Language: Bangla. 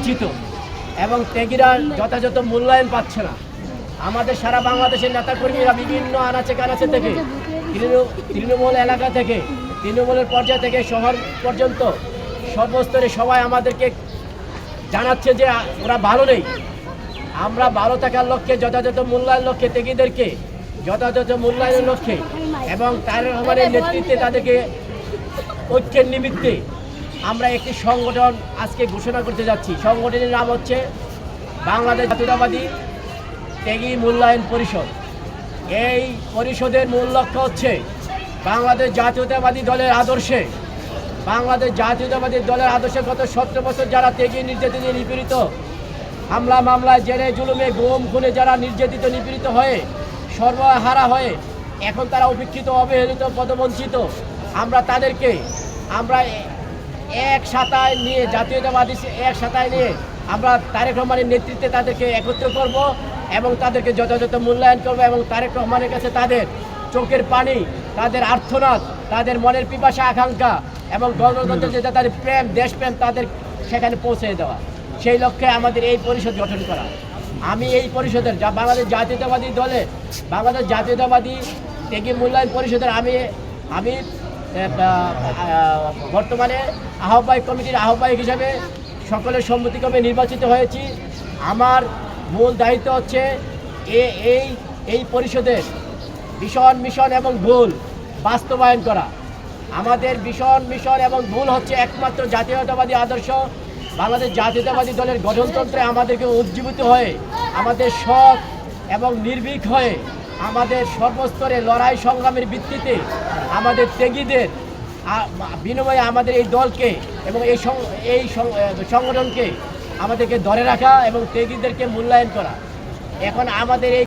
বঞ্চিত এবং ত্যাগীরা যথাযথ মূল্যায়ন পাচ্ছে না। আমাদের সারা বাংলাদেশের নেতাকর্মীরা বিভিন্ন আনাচে কানাচে থেকে তৃণমূল এলাকা থেকে তৃণমূলের পর্যায় থেকে শহর পর্যন্ত সর্বস্তরে সবাই আমাদেরকে জানাচ্ছে যে ওরা ভালো নেই। আমরা ভালো থাকার লক্ষ্যে যথাযথ মূল্যায়নের লক্ষ্যে ত্যাগীদেরকে যথাযথ মূল্যায়নের লক্ষ্যে এবং তারেক রহমানের নেতৃত্বে তাদেরকে ঐক্যের নিমিত্তে আমরা একটি সংগঠন আজকে ঘোষণা করতে যাচ্ছি। সংগঠনের নাম হচ্ছে বাংলাদেশ জাতীয়তাবাদী ত্যাগী মূল্যায়ন পরিষদ। এই পরিষদের মূল লক্ষ্য হচ্ছে বাংলাদেশ জাতীয়তাবাদী দলের আদর্শে গত 17 বছর যারা ত্যাগী নির্যাতিত নিপীড়িত হামলা মামলায় জেলে জুলুমে গুম খুনে যারা নির্যাতিত নিপীড়িত হয়ে সর্বহারা হয়ে এখন তারা উপেক্ষিত অবহেলিত পদবঞ্চিত, আমরা তাদেরকে এক সাতায় নিয়ে জাতীয়তাবাদী এক সাতায় নিয়ে আমরা তারেক রহমানের নেতৃত্বে তাদেরকে একত্র করব এবং তাদেরকে যথাযথ মূল্যায়ন করব এবং তারেক রহমানের কাছে তাদের চোখের পানি, তাদের আর্তনাদ, তাদের মনের পিপাসা আকাঙ্ক্ষা এবং গণতন্ত্রের যে তাদের প্রেম দেশপ্রেম তাদের সেখানে পৌঁছে দেওয়া, সেই লক্ষ্যে আমাদের এই পরিষদ গঠন করা। আমি এই পরিষদের বাংলাদেশ জাতীয়তাবাদী ত্যাগী মূল্যায়ন পরিষদের আমি বর্তমানে আহ্বায়ক কমিটির আহ্বায়ক হিসেবে সকলের সম্মতিক্রমে নির্বাচিত হয়েছি। আমার মূল দায়িত্ব হচ্ছে এই পরিষদের ভীষণ মিশন এবং ভুল বাস্তবায়ন করা। আমাদের ভীষণ মিশন এবং ভুল হচ্ছে একমাত্র জাতীয়তাবাদী আদর্শ বাংলাদেশ জাতীয়তাবাদী দলের গঠনতন্ত্রে আমাদেরকে উজ্জীবিত হয়ে আমাদের সৎ এবং নির্ভীক হয়ে আমাদের সর্বস্তরে লড়াই সংগ্রামের ভিত্তিতে আমাদের ত্যাগীদের বিনিময়ে আমাদের এই দলকে এবং এই সংগঠনকে আমাদেরকে ধরে রাখা এবং ত্যাগীদেরকে মূল্যায়ন করা। এখন আমাদের এই